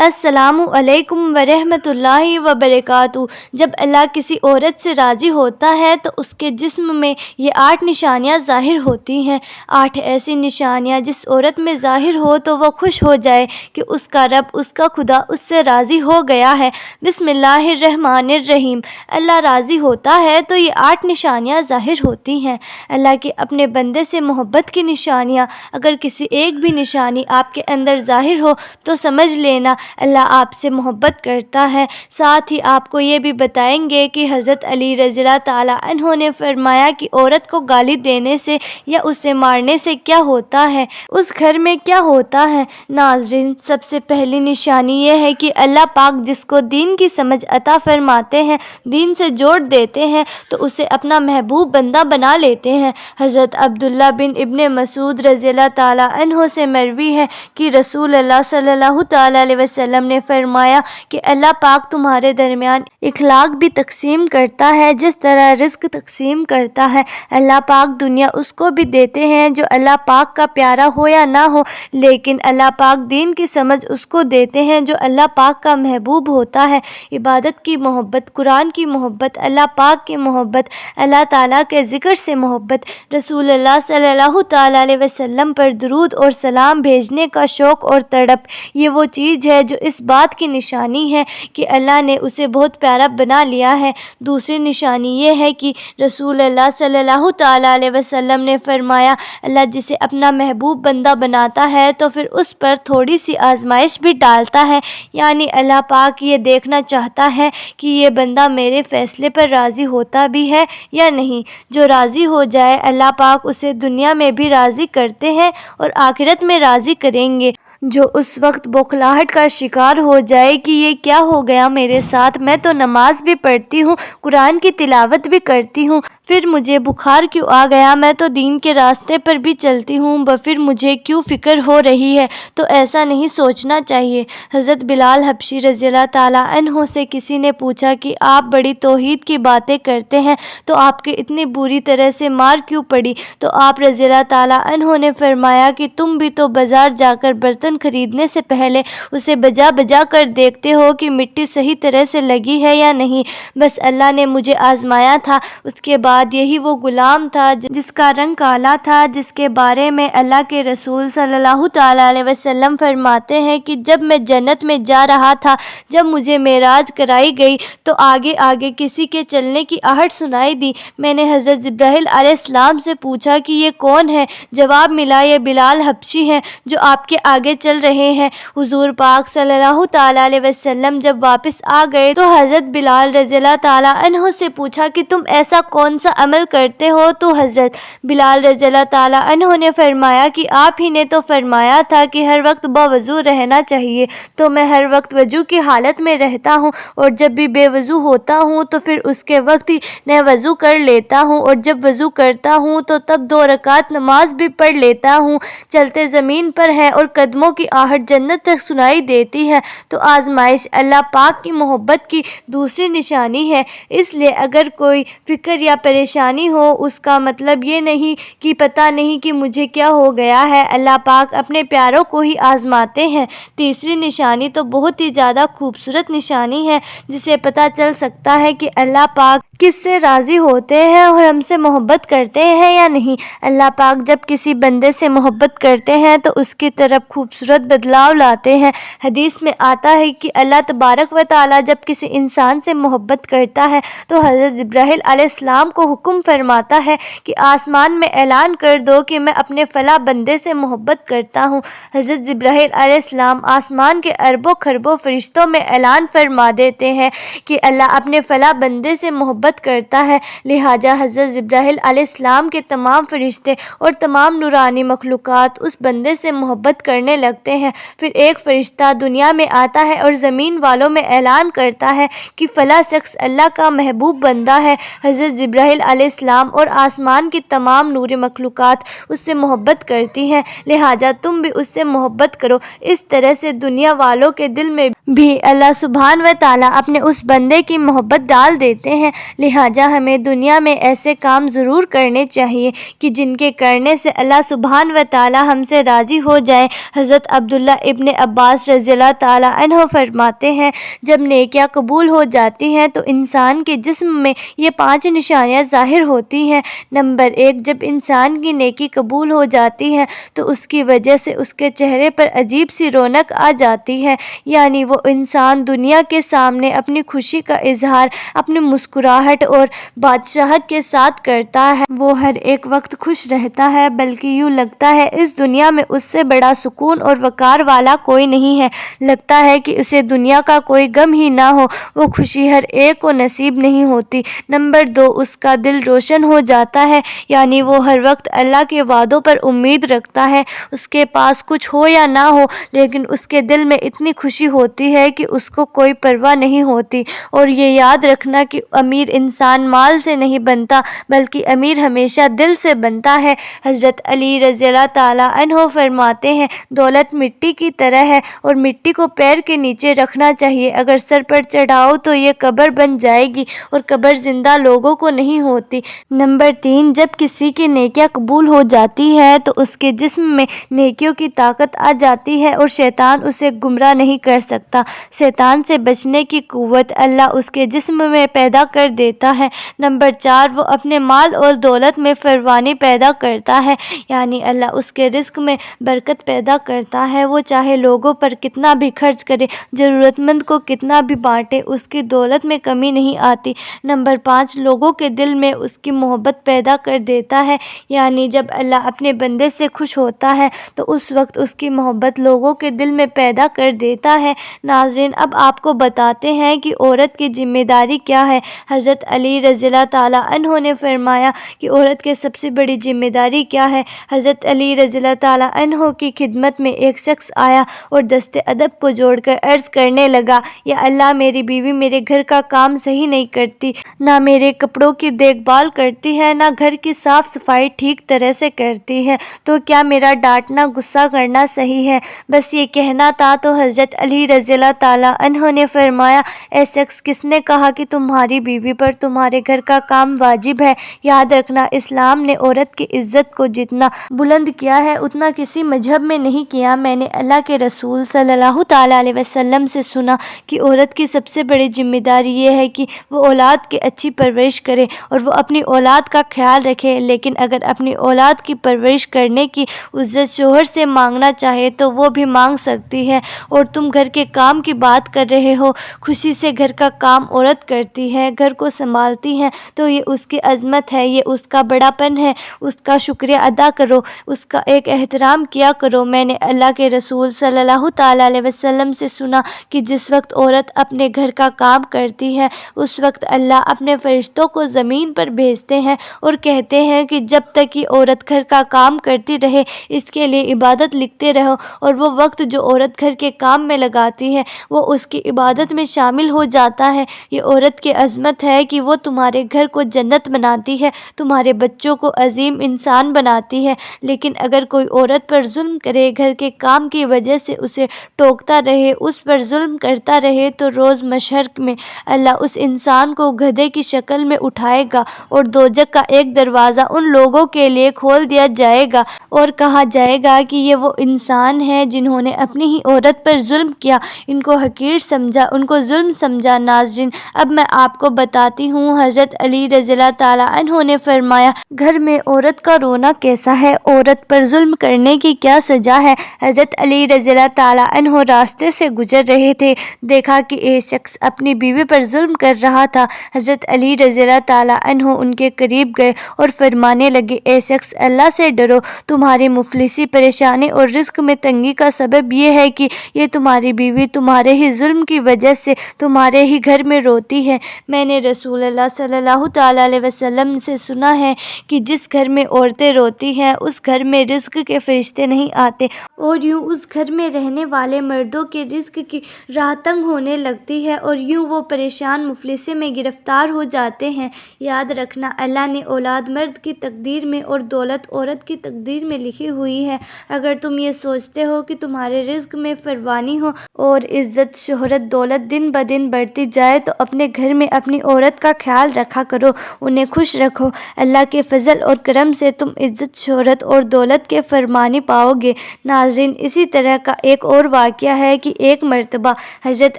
السلام علیکم ورحمۃ اللہ وبرکاتہ۔ جب اللہ کسی عورت سے راضی ہوتا ہے تو اس کے جسم میں یہ 8 نشانیاں ظاہر ہوتی ہیں۔ 8 ایسی نشانیاں جس عورت میں ظاہر ہو تو وہ خوش ہو جائے کہ اس کا رب، اس کا خدا اس سے راضی ہو گیا ہے۔ بسم اللہ الرحمن الرحیم۔ اللہ راضی ہوتا ہے تو یہ 8 نشانیاں ظاہر ہوتی ہیں۔ اللہ کی اپنے بندے سے محبت کی نشانیاں، اگر کسی ایک بھی نشانی آپ کے اندر ظاہر ہو تو سمجھ لینا اللہ آپ سے محبت کرتا ہے۔ ساتھ ہی آپ کو یہ بھی بتائیں گے کہ حضرت علی رضی اللہ تعالیٰ عنہ نے فرمایا کہ عورت کو گالی دینے سے یا اسے مارنے سے کیا ہوتا ہے، اس گھر میں کیا ہوتا ہے۔ ناظرین، سب سے پہلی نشانی یہ ہے کہ اللہ پاک جس کو دین کی سمجھ عطا فرماتے ہیں، دین سے جوڑ دیتے ہیں تو اسے اپنا محبوب بندہ بنا لیتے ہیں۔ حضرت عبداللہ بن ابن مسعود رضی اللہ تعالیٰ عنہ سے مروی ہے کہ رسول اللہ صلی اللہ تعالیٰ علیہ وسلم نے فرمایا کہ اللہ پاک تمہارے درمیان اخلاق بھی تقسیم کرتا ہے جس طرح رزق تقسیم کرتا ہے۔ اللہ پاک دنیا اس کو بھی دیتے ہیں جو اللہ پاک کا پیارا ہو یا نہ ہو، لیکن اللہ پاک دین کی سمجھ اس کو دیتے ہیں جو اللہ پاک کا محبوب ہوتا ہے۔ عبادت کی محبت، قرآن کی محبت، اللہ پاک کی محبت، اللہ تعالیٰ کے ذکر سے محبت، رسول اللہ صلی اللہ تعالیٰ علیہ وسلم پر درود اور سلام بھیجنے کا شوق اور تڑپ، یہ وہ چیز ہے جو اس بات کی نشانی ہے کہ اللہ نے اسے بہت پیارا بنا لیا ہے۔ دوسری نشانی یہ ہے کہ رسول اللہ صلی اللہ تعالیٰ علیہ وسلم نے فرمایا اللہ جسے اپنا محبوب بندہ بناتا ہے تو پھر اس پر تھوڑی سی آزمائش بھی ڈالتا ہے، یعنی اللہ پاک یہ دیکھنا چاہتا ہے کہ یہ بندہ میرے فیصلے پر راضی ہوتا بھی ہے یا نہیں۔ جو راضی ہو جائے اللہ پاک اسے دنیا میں بھی راضی کرتے ہیں اور آخرت میں راضی کریں گے۔ جو اس وقت بوکھلاہٹ کا شکار ہو جائے کہ یہ کیا ہو گیا میرے ساتھ، میں تو نماز بھی پڑھتی ہوں، قرآن کی تلاوت بھی کرتی ہوں، پھر مجھے بخار کیوں آ گیا، میں تو دین کے راستے پر بھی چلتی ہوں، پھر مجھے کیوں فکر ہو رہی ہے، تو ایسا نہیں سوچنا چاہیے۔ حضرت بلال حبشی رضی اللہ تعالیٰ عنہ سے کسی نے پوچھا کہ آپ بڑی توحید کی باتیں کرتے ہیں تو آپ کے اتنی بری طرح سے مار کیوں پڑی، تو آپ رضی اللہ تعالیٰ عنہ نے فرمایا کہ تم بھی تو بازار جا کر برتن خریدنے سے پہلے اسے بجا بجا کر دیکھتے ہو کہ مٹی صحیح طرح سے لگی ہے یا نہیں۔ بس اللہ نے مجھے آزمایا تھا۔ اس کے بعد یہی وہ غلام تھا جس کا رنگ کالا تھا، جس کے بارے میں اللہ کے رسول صلی اللہ تعالیٰ علیہ وسلم فرماتے ہیں کہ جب میں جنت میں جا رہا تھا، جب مجھے معراج کرائی گئی تو آگے آگے کسی کے چلنے کی آہٹ سنائی دی۔ میں نے حضرت جبرائیل علیہ السلام سے پوچھا کہ یہ کون ہے؟ جواب ملا یہ بلال حبشی ہیں جو آپ کے آگے چل رہے ہیں۔ حضور پاک صلی اللہ تعالیٰ علیہ وسلم جب واپس آ گئے تو حضرت بلال رضی اللہ تعالیٰ عنہ سے پوچھا کہ تم ایسا کون سا عمل کرتے ہو؟ تو حضرت بلال رضی اللہ تعالیٰ عنہ نے فرمایا کہ آپ ہی نے تو فرمایا تھا کہ ہر وقت باوضو رہنا چاہیے، تو میں ہر وقت وضو کی حالت میں رہتا ہوں، اور جب بھی بے وضو ہوتا ہوں تو پھر اس کے وقت ہی میں وضو کر لیتا ہوں، اور جب وضو کرتا ہوں تو تب 2 رکعت نماز بھی پڑھ لیتا ہوں۔ چلتے زمین پر ہے اور قدموں کی آہٹ جنت تک سنائی دیتی ہے، تو آزمائش اللہ پاک کی محبت کی دوسری نشانی ہے۔ اس لیے اگر کوئی فکر یا پریشانی ہو، اس کا مطلب یہ نہیں کہ پتہ نہیں کہ مجھے کیا ہو گیا ہے، اللہ پاک اپنے پیاروں کو ہی آزماتے ہیں۔ تیسری نشانی تو بہت ہی زیادہ خوبصورت نشانی ہے جسے پتہ چل سکتا ہے کہ اللہ پاک کس سے راضی ہوتے ہیں اور ہم سے محبت کرتے ہیں یا نہیں۔ اللہ پاک جب کسی بندے سے محبت کرتے ہیں تو اس کی طرف خوبصورت بدلاؤ لاتے ہیں۔ حدیث میں آتا ہے کہ اللہ تبارک و تعالیٰ جب کسی انسان سے محبت کرتا ہے تو حضرت جبرائیل علیہ السلام کو حکم فرماتا ہے کہ آسمان میں اعلان کر دو کہ میں اپنے فلاں بندے سے محبت کرتا ہوں۔ حضرت جبرائیل علیہ السلام آسمان کے اربوں خربوں فرشتوں میں اعلان فرما دیتے ہیں کہ اللہ اپنے فلاں بندے سے محبت کرتا ہے، لہٰذا حضرت جبرائیل علیہ السلام کے تمام فرشتے اور تمام نورانی مخلوقات اس بندے سے محبت کرنے لگتے ہیں۔ پھر ایک فرشتہ دنیا میں آتا ہے اور زمین والوں میں اعلان کرتا ہے کہ فلاں شخص اللہ کا محبوب بندہ ہے۔ حضرت جبرائیل علیہ السلام اور آسمان کی تمام نوری مخلوقات اس سے محبت کرتی ہیں، لہٰذا تم بھی اس سے محبت کرو۔ اس طرح سے دنیا والوں کے دل میں بھی اللہ سبحانہ و تعالیٰ اپنے اس بندے کی محبت ڈال دیتے ہیں۔ لہٰذا ہمیں دنیا میں ایسے کام ضرور کرنے چاہیے کہ جن کے کرنے سے اللہ سبحانہ و تعالی ہم سے راضی ہو جائے۔ حضرت عبداللہ ابن عباس رضی اللہ تعالی عنہ فرماتے ہیں، جب نیکیاں قبول ہو جاتی ہیں تو انسان کے جسم میں یہ 5 نشانیاں ظاہر ہوتی ہیں۔ نمبر 1، جب انسان کی نیکی قبول ہو جاتی ہے تو اس کی وجہ سے اس کے چہرے پر عجیب سی رونق آ جاتی ہے، یعنی وہ انسان دنیا کے سامنے اپنی خوشی کا اظہار اپنی مسکراہٹ اور بادشاہت کے ساتھ کرتا ہے۔ وہ ہر ایک وقت خوش رہتا ہے، بلکہ یوں لگتا ہے اس دنیا میں اس سے بڑا سکون اور وقار والا کوئی نہیں ہے۔ لگتا ہے کہ اسے دنیا کا کوئی غم ہی نہ ہو۔ وہ خوشی ہر ایک کو نصیب نہیں ہوتی۔ نمبر 2، اس کا دل روشن ہو جاتا ہے، یعنی وہ ہر وقت اللہ کے وعدوں پر امید رکھتا ہے۔ اس کے پاس کچھ ہو یا نہ ہو، لیکن اس کے دل میں اتنی خوشی ہوتی ہے کہ اس کو کوئی پرواہ نہیں ہوتی۔ اور یہ یاد رکھنا کہ امیر انسان مال سے نہیں بنتا، بلکہ امیر ہمیشہ دل سے بنتا ہے۔ حضرت علی رضی اللہ تعالی عنہ فرماتے ہیں، دولت مٹی کی طرح ہے اور مٹی کو پیر کے نیچے رکھنا چاہیے۔ اگر سر پر چڑھاؤ تو یہ قبر بن جائے گی اور قبر زندہ لوگوں کو نہیں ہوتی۔ نمبر 3، جب کسی کی نیکیاں قبول ہو جاتی ہے تو اس کے جسم میں نیکیوں کی طاقت آ جاتی ہے اور شیطان اسے گمراہ نہیں کر سکتا۔ شیطان سے بچنے کی قوت اللہ اس کے جسم میں پیدا کر دیتا ہے۔ نمبر 4، وہ اپنے مال اور دولت میں فراوانی پیدا کرتا ہے، یعنی اللہ اس کے رزق میں برکت پیدا کرتا ہے۔ وہ چاہے لوگوں پر کتنا بھی خرچ کرے، ضرورت مند کو کتنا بھی بانٹے، اس کی دولت میں کمی نہیں آتی۔ نمبر 5، لوگوں کے دل میں اس کی محبت پیدا کر دیتا ہے، یعنی جب اللہ اپنے بندے سے خوش ہوتا ہے تو اس وقت اس کی محبت لوگوں کے دل میں پیدا کر دیتا ہے۔ ناظرین، اب آپ کو بتاتے ہیں کہ عورت کی ذمہ داری کیا ہے۔ حضرت علی رضی اللہ تعالی عنہ نے فرمایا کہ عورت کی سب سے بڑی ذمہ داری کیا ہے۔ حضرت علی رضی اللہ تعالی عنہ کی خدمت میں ایک شخص آیا اور دست ادب کو جوڑ کر عرض کرنے لگا، یا اللہ، میری بیوی میرے گھر کا کام صحیح نہیں کرتی، نہ میرے کپڑوں کی دیکھ بھال کرتی ہے، نہ گھر کی صاف صفائی ٹھیک طرح سے کرتی ہے، تو کیا میرا ڈانٹنا غصہ کرنا صحیح ہے؟ بس یہ کہنا تھا تو حضرت علی رضی اللہ تعالی عنہ نے فرمایا، اے شخص، کس نے کہا کہ تمہاری بیوی پر تمہارے گھر کا کام واجب ہے؟ یاد رکھنا، اسلام نے عورت کی عزت کو جتنا بلند کیا ہے اتنا کسی مذہب میں نہیں کیا۔ میں نے اللہ کے رسول صلی اللہ تعالی علیہ وسلم سے سنا کہ عورت کی سب سے بڑی ذمہ داری یہ ہے کہ وہ اولاد کی اچھی پرورش کرے اور وہ اپنی اولاد کا خیال رکھے، لیکن اگر اپنی اولاد کی پرورش کرنے کی عزت شوہر سے مانگنا چاہے تو وہ بھی مانگ سکتی ہے۔ اور تم گھر کے کام کی بات کر رہے ہو، خوشی سے گھر کا کام عورت کرتی ہے، گھر کو سنبھالتی ہے، تو یہ اس کی عظمت ہے، یہ اس کا بڑا پن ہے۔ اس کا شکریہ ادا کرو، اس کا ایک احترام کیا کرو۔ میں نے اللہ کے رسول صلی اللہ تعالی علیہ وسلم سے سنا کہ جس وقت عورت اپنے گھر کا کام کرتی ہے اس وقت اللہ اپنے فرشتوں کو زمین پر بھیجتے ہیں اور کہتے ہیں کہ جب تک یہ عورت گھر کا کام کرتی رہے اس کے لیے عبادت لکھتے رہو، اور وہ وقت جو عورت گھر کے کام میں لگاتی ہے وہ اس کی عبادت میں شامل ہو جاتا ہے۔ یہ عورت کی عظمت ہے کہ وہ تمہارے گھر کو جنت بناتی ہے، تمہارے بچوں کو عظیم انسان بناتی ہے۔ لیکن اگر کوئی عورت پر ظلم کرے، گھر کے کام کی وجہ سے اسے ٹوکتا رہے، اس پر ظلم کرتا رہے، تو روز محشر میں اللہ اس انسان کو گدھے کی شکل میں اٹھائے گا اور دوزخ کا ایک دروازہ ان لوگوں کے لیے کھول دیا جائے گا اور کہا جائے گا کہ یہ وہ انسان ہیں جنہوں نے اپنی ہی عورت پر ظلم کیا، ان کو حقیر سمجھا، ان کو ظلم سمجھا۔ ناظرین، اب میں آپ کو بتاتی ہوں، حضرت علی رضی اللہ تعالی عنہ نے فرمایا، گھر میں عورت کا رونا کیسا ہے؟ عورت پر ظلم کرنے کی کیا سزا ہے؟ حضرت علی رضی اللہ تعالی عنہ راستے سے گزر رہے تھے، دیکھا کہ ایک شخص اپنی بیوی پر ظلم کر رہا تھا۔ حضرت علی رضی اللہ تعالی عنہ ان کے قریب گئے اور فرمانے لگے، اے شخص، اللہ سے ڈرو، تمہاری مفلسی، پریشانی اور رزق میں تنگی کا سبب یہ ہے کہ یہ تمہاری بیوی تمہارے ہی ظلم کی وجہ سے تمہارے ہی گھر میں روتی ہے۔ میں نے رسول اللہ صلی اللہ تعالی علیہ وسلم سے سنا ہے کہ جس گھر میں عورتیں روتی ہیں اس گھر میں رزق کے فرشتے نہیں آتے، اور یوں اس گھر میں رہنے والے مردوں کے رزق کی راہ تنگ ہونے لگتی ہے اور یوں وہ پریشان مفلسی میں گرفتار ہو جاتے ہیں۔ یاد رکھنا، اللہ نے اولاد مرد کی تقدیر میں اور دولت عورت کی تقدیر میں لکھی ہوئی ہے۔ اگر تم یہ سوچتے ہو کہ تمہارے رزق میں فراوانی ہو اور عزت، شہرت، دولت دن بدن بڑھتی جائے تو اپنے گھر میں اپنی عورت عورت کا خیال رکھا کرو، انہیں خوش رکھو۔ اللہ کے فضل اور کرم سے تم عزت، شہرت اور دولت کے فرمانی پاؤ گے۔ ناظرین، اسی طرح کا ایک اور واقعہ ہے کہ ایک مرتبہ حضرت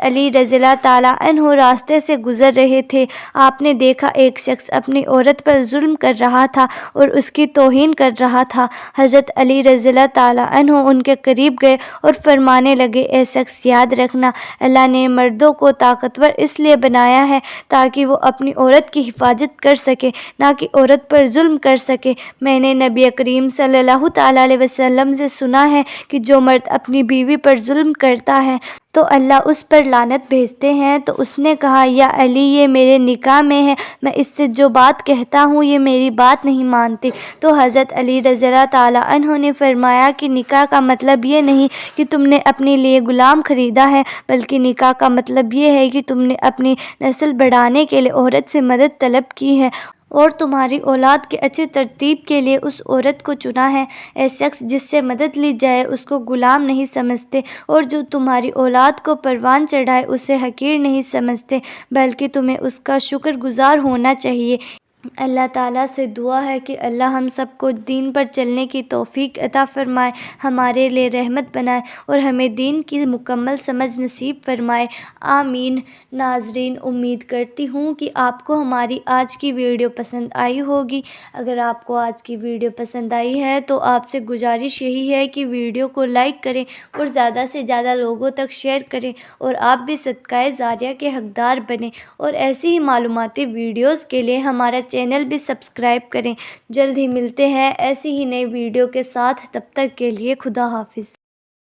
علی رضی اللہ تعالیٰ عنہ راستے سے گزر رہے تھے۔ آپ نے دیکھا ایک شخص اپنی عورت پر ظلم کر رہا تھا اور اس کی توہین کر رہا تھا۔ حضرت علی رضی اللہ تعالیٰ عنہ ان کے قریب گئے اور فرمانے لگے، اے شخص، یاد رکھنا، اللہ نے مردوں کو طاقتور اس لیے بنایا ہے تاکہ وہ اپنی عورت کی حفاظت کر سکے، نہ کہ عورت پر ظلم کر سکے۔ میں نے نبی کریم صلی اللہ تعالیٰ علیہ وسلم سے سنا ہے کہ جو مرد اپنی بیوی پر ظلم کرتا ہے تو اللہ اس پر لعنت بھیجتے ہیں۔ تو اس نے کہا، یا علی، یہ میرے نکاح میں ہے، میں اس سے جو بات کہتا ہوں یہ میری بات نہیں مانتے۔ تو حضرت علی رضی اللہ تعالیٰ عنہ نے فرمایا کہ نکاح کا مطلب یہ نہیں کہ تم نے اپنے لیے غلام خریدا ہے، بلکہ نکاح کا مطلب یہ ہے کہ تم نے اپنی نسل بڑھانے کے لیے عورت سے مدد طلب کی ہے اور تمہاری اولاد کے اچھے ترتیب کے لیے اس عورت کو چنا ہے۔ اے شخص، جس سے مدد لی جائے اس کو غلام نہیں سمجھتے، اور جو تمہاری اولاد کو پروان چڑھائے اسے حقیر نہیں سمجھتے، بلکہ تمہیں اس کا شکر گزار ہونا چاہیے۔ اللہ تعالیٰ سے دعا ہے کہ اللہ ہم سب کو دین پر چلنے کی توفیق عطا فرمائے، ہمارے لیے رحمت بنائے اور ہمیں دین کی مکمل سمجھ نصیب فرمائے، آمین۔ ناظرین، امید کرتی ہوں کہ آپ کو ہماری آج کی ویڈیو پسند آئی ہوگی۔ اگر آپ کو آج کی ویڈیو پسند آئی ہے تو آپ سے گزارش یہی ہے کہ ویڈیو کو لائک کریں اور زیادہ سے زیادہ لوگوں تک شیئر کریں، اور آپ بھی صدقہ جاریہ کے حقدار بنیں، اور ایسی ہی معلوماتی ویڈیوز کے لیے ہمارا چینل بھی سبسکرائب کریں۔ جلد ہی ملتے ہیں ایسی ہی نئی ویڈیو کے ساتھ، تب تک کے لیے خدا حافظ۔